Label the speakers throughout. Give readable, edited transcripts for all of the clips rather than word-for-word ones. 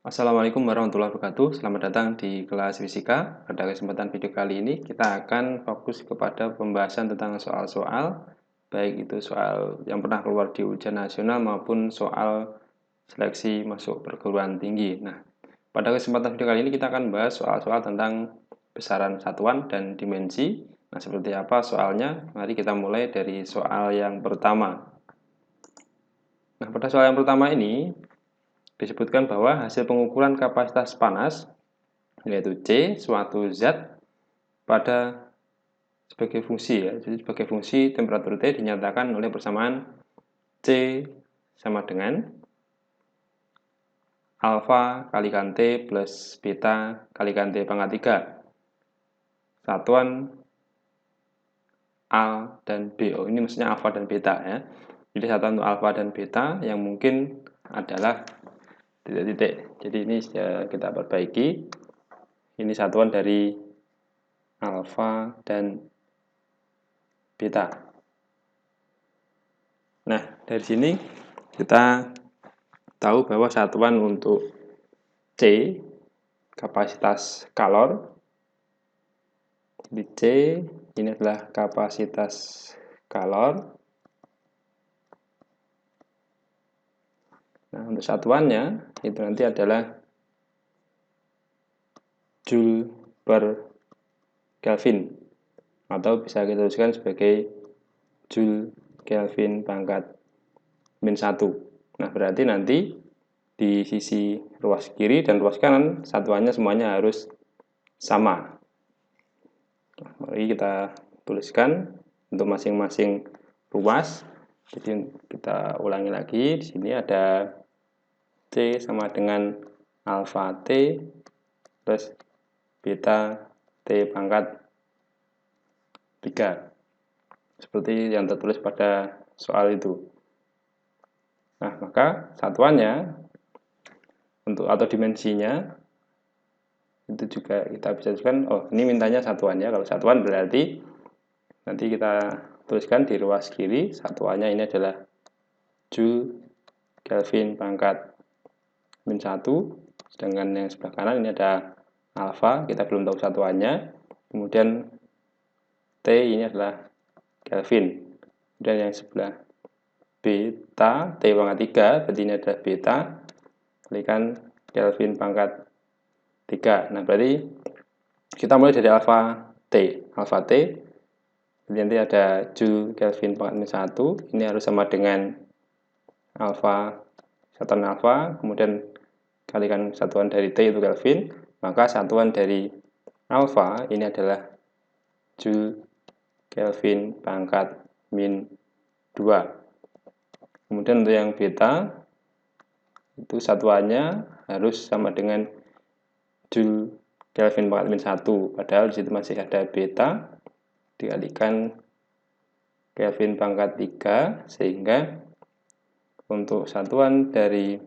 Speaker 1: Assalamualaikum warahmatullahi wabarakatuh. Selamat datang di kelas fisika. Pada kesempatan video kali ini, kita akan fokus kepada pembahasan tentang soal-soal, baik itu soal yang pernah keluar di ujian nasional maupun soal seleksi masuk perguruan tinggi. Nah, pada kesempatan video kali ini kita akan bahas soal-soal tentang besaran satuan dan dimensi. Nah, seperti apa soalnya? Mari kita mulai dari soal yang pertama. Nah, pada soal yang pertama ini, disebutkan bahwa hasil pengukuran kapasitas panas yaitu C suatu zat pada sebagai fungsi ya. Jadi sebagai fungsi temperatur T dinyatakan oleh persamaan C sama dengan alfa kalikan T plus beta kalikan T pangkat 3 satuan A dan B. Oh, ini maksudnya alfa dan beta ya. Jadi satuan untuk alfa dan beta yang mungkin adalah titik-titik. Jadi ini kita perbaiki. Ini satuan dari alfa dan beta. Nah, dari sini kita tahu bahwa satuan untuk C, kapasitas kalor. Di C, ini adalah kapasitas kalor. Nah, untuk satuannya, itu nanti adalah Joule per Kelvin. Atau bisa kita tuliskan sebagai Joule Kelvin pangkat min 1. Nah, berarti nanti di sisi ruas kiri dan ruas kanan satuannya semuanya harus sama. Nah, mari kita tuliskan untuk masing-masing ruas. Jadi kita ulangi lagi. Di sini ada C sama dengan alfa T plus beta T pangkat 3. Seperti yang tertulis pada soal itu. Nah, maka satuannya untuk atau dimensinya itu juga kita bisa tuliskan, oh ini mintanya satuannya. Kalau satuan berarti nanti kita tuliskan di ruas kiri, satuannya ini adalah Joule Kelvin pangkat min 1, sedangkan yang sebelah kanan ini ada alfa, kita belum tahu satuannya. Kemudian T ini adalah Kelvin. Kemudian yang sebelah beta, T pangkat 3, berarti ini adalah beta, kalikan Kelvin pangkat 3. Nah, berarti kita mulai dari alfa T. Alfa T, nanti ada Joule Kelvin pangkat min 1, ini harus sama dengan alfa, satuan alfa, kemudian kalikan satuan dari T itu Kelvin, maka satuan dari alfa ini adalah Joule Kelvin pangkat min 2. Kemudian untuk yang beta, itu satuannya harus sama dengan Joule Kelvin pangkat min 1. Padahal di situ masih ada beta, dikalikan Kelvin pangkat 3, sehingga untuk satuan dari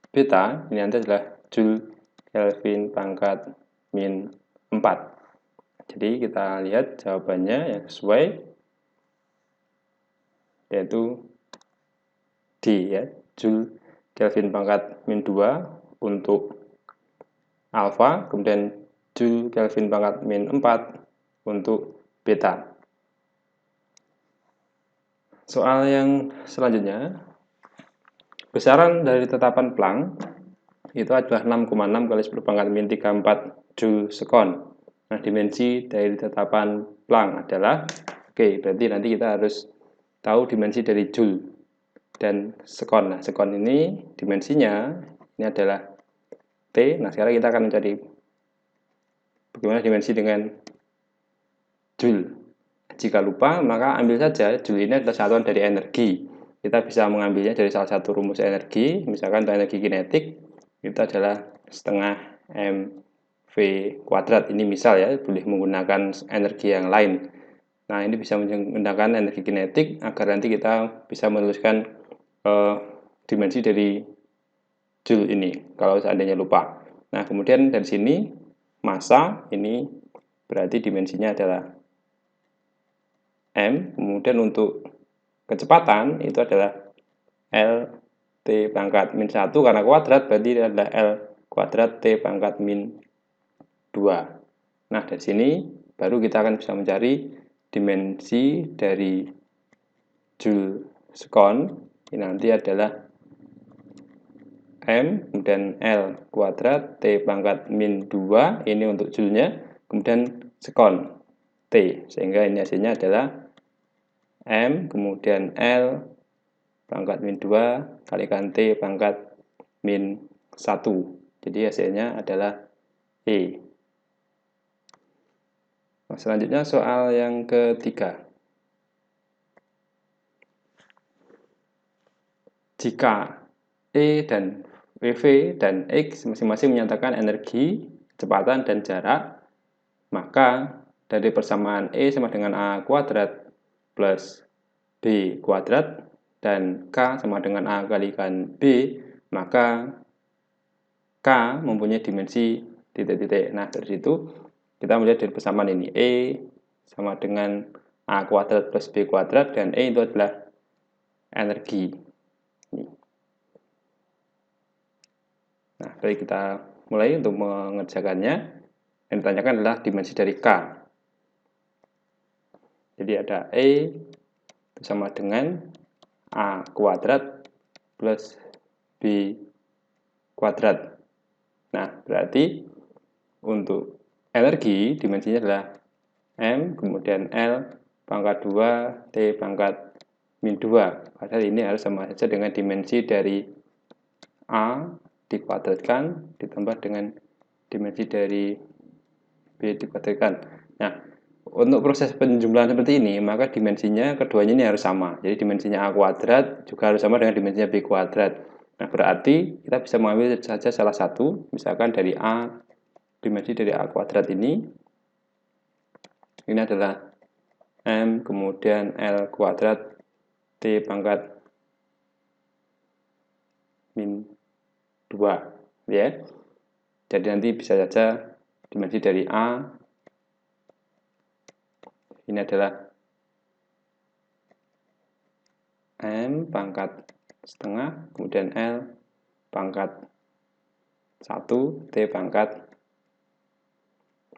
Speaker 1: beta, ini nanti adalah Joule Kelvin pangkat min 4. Jadi kita lihat jawabannya yang sesuai, yaitu D ya, Joule Kelvin pangkat min 2 untuk alfa, kemudian Joule Kelvin pangkat min 4 untuk beta. Soal yang selanjutnya, besaran dari tetapan Planck itu adalah 6,6 kali 10 pangkat min 34 Joule sekon. Nah, dimensi dari tetapan Planck adalah, berarti nanti kita harus tahu dimensi dari Joule dan sekon. Nah, sekon ini dimensinya ini adalah T. Nah, sekarang kita akan mencari bagaimana dimensi dengan Joule. Jika lupa, maka ambil saja Joule ini adalah satuan dari energi. Kita bisa mengambilnya dari salah satu rumus energi. Misalkan untuk energi kinetik itu adalah setengah mv kuadrat. Ini misal ya, boleh menggunakan energi yang lain. Nah, ini bisa menggunakan energi kinetik agar nanti kita bisa menuliskan dimensi dari Joule ini kalau seandainya lupa. Nah, kemudian dari sini massa ini berarti dimensinya adalah M. Kemudian untuk kecepatan itu adalah L T pangkat min 1 karena kuadrat berarti adalah L kuadrat T pangkat min 2. Nah, dari sini baru kita akan bisa mencari dimensi dari Joule sekon. Ini nanti adalah M, kemudian L kuadrat T pangkat min 2, ini untuk Joule-nya, kemudian sekon T, sehingga ini hasilnya adalah M, kemudian L pangkat min 2 kalikan T pangkat min 1. Jadi hasilnya adalah E. Nah, selanjutnya soal yang ketiga. Jika E dan WV dan X masing-masing menyatakan energi, kecepatan, dan jarak, maka dari persamaan E sama dengan A kuadrat plus B kuadrat dan K sama dengan A kalikan B, maka K mempunyai dimensi titik-titik. Nah, dari situ kita melihat dari persamaan ini. E sama dengan A kuadrat plus B kuadrat, dan E itu adalah energi. Nah, baik, kita mulai untuk mengerjakannya. Yang ditanyakan adalah dimensi dari K. Jadi ada E itu sama dengan A kuadrat plus B kuadrat. Nah, berarti untuk energi dimensinya adalah M, kemudian L pangkat 2, T pangkat min 2. Padahal ini harus sama saja dengan dimensi dari A dikuadratkan ditambah dengan dimensi dari B dikuadratkan. Nah, untuk proses penjumlahan seperti ini, maka dimensinya keduanya ini harus sama. Jadi dimensinya A kuadrat juga harus sama dengan dimensinya B kuadrat. Nah, berarti kita bisa mengambil saja salah satu, misalkan dari A, dimensi dari A kuadrat ini adalah M, kemudian L kuadrat T pangkat min 2, ya. Jadi nanti bisa saja dimensi dari A ini adalah M pangkat setengah, kemudian L pangkat 1, T pangkat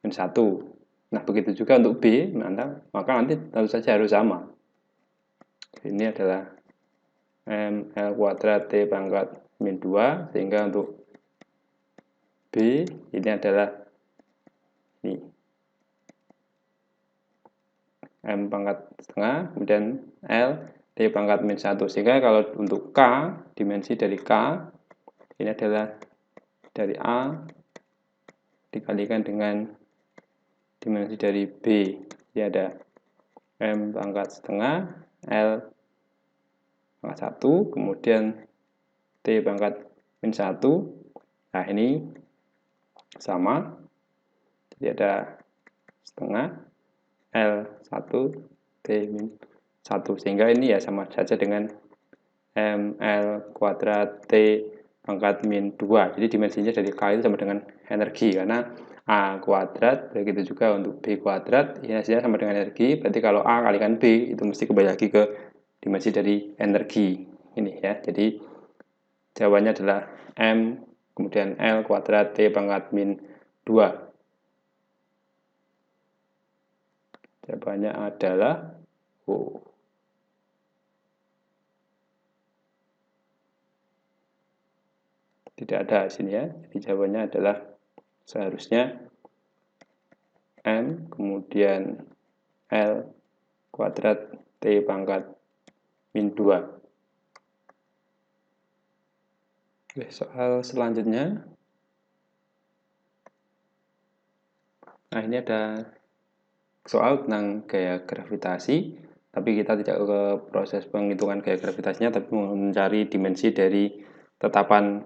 Speaker 1: min 1. Nah, begitu juga untuk B, maka nanti tentu saja harus sama. Ini adalah M L kuadrat T pangkat min 2, sehingga untuk B ini adalah ini M pangkat setengah, kemudian L T pangkat min 1. Sehingga kalau untuk K, dimensi dari K ini adalah dari A dikalikan dengan dimensi dari B. Ini ada M pangkat setengah, L pangkat 1, kemudian T pangkat min 1. Nah, ini sama. Jadi ada setengah, L1, T min 1. Sehingga ini ya sama saja dengan ML kuadrat T pangkat min 2. Jadi dimensinya dari K itu sama dengan energi, karena A kuadrat, begitu juga untuk B kuadrat, ini hasilnya sama dengan energi. Berarti kalau A kalikan B, itu mesti kembali lagi ke dimensi dari energi. Ini ya, jadi jawabannya adalah M, kemudian L kuadrat T pangkat min 2. Jawabannya adalah O. Tidak ada di sini ya. Jadi jawabannya adalah seharusnya M, kemudian L kuadrat T pangkat min 2. Oke, soal selanjutnya. Nah, ini ada soal tentang gaya gravitasi, tapi kita tidak ke proses penghitungan gaya gravitasinya, tapi mencari dimensi dari tetapan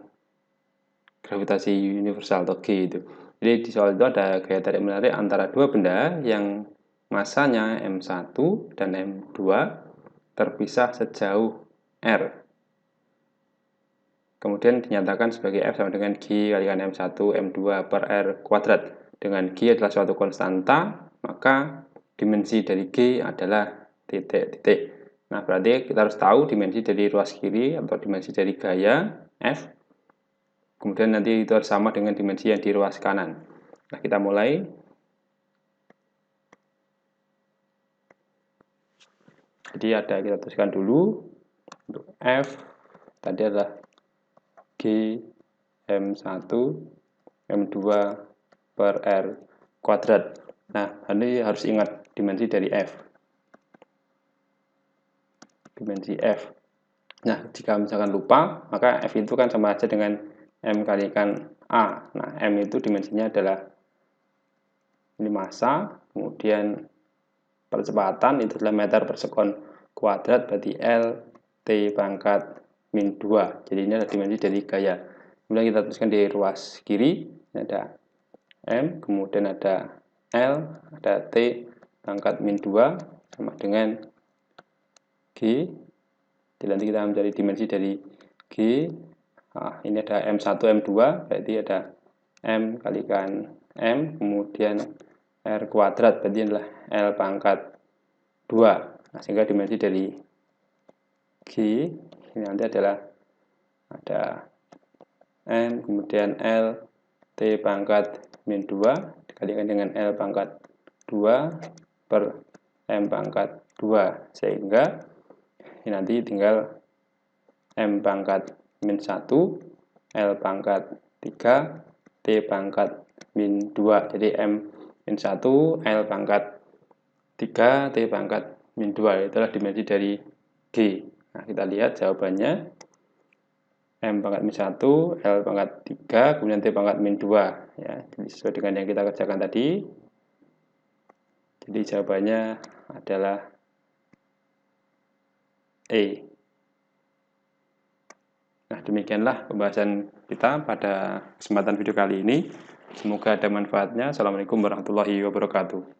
Speaker 1: gravitasi universal atau G itu. Jadi di soal itu ada gaya tarik menarik antara dua benda yang masanya M1 dan M2 terpisah sejauh R. Kemudian dinyatakan sebagai F sama dengan G kalikan M1 M2 per R kuadrat. Dengan G adalah suatu konstanta, maka dimensi dari G adalah titik-titik. Nah, berarti kita harus tahu dimensi dari ruas kiri atau dimensi dari gaya F. Kemudian nanti itu harus sama dengan dimensi yang di ruas kanan. Nah, kita mulai. Jadi kita tuliskan dulu untuk F tadi adalah G M1 M2 per R kuadrat. Nah, ini harus ingat dimensi dari F. Dimensi F. Nah, jika misalkan lupa, maka F itu kan sama aja dengan M kalikan A. Nah, M itu dimensinya adalah ini massa, kemudian percepatan itu adalah meter per sekon kuadrat, berarti L T pangkat min 2. Jadi ini adalah dimensi dari gaya. Kemudian kita tuliskan di ruas kiri, ini ada M, kemudian ada L, ada T pangkat min 2, sama dengan G. Jadi nanti kita mencari dimensi dari G. Nah, ini ada M1, M2, berarti ada M kalikan M, kemudian R kuadrat, berarti adalah L pangkat 2. Nah, sehingga dimensi dari G ini nanti adalah ada M, kemudian L, T pangkat min 2, dikalikan dengan L pangkat 2 per M pangkat 2. Sehingga ini nanti tinggal M pangkat min 1, L pangkat 3, T pangkat min 2. Jadi M min 1, L pangkat 3, T pangkat min 2. Itulah dimensi dari G. Nah, kita lihat jawabannya. M pangkat min 1, L pangkat 3, kemudian T pangkat min 2. Ya, jadi sesuai dengan yang kita kerjakan tadi. Jadi jawabannya adalah E. Nah, demikianlah pembahasan kita pada kesempatan video kali ini. Semoga ada manfaatnya. Assalamualaikum warahmatullahi wabarakatuh.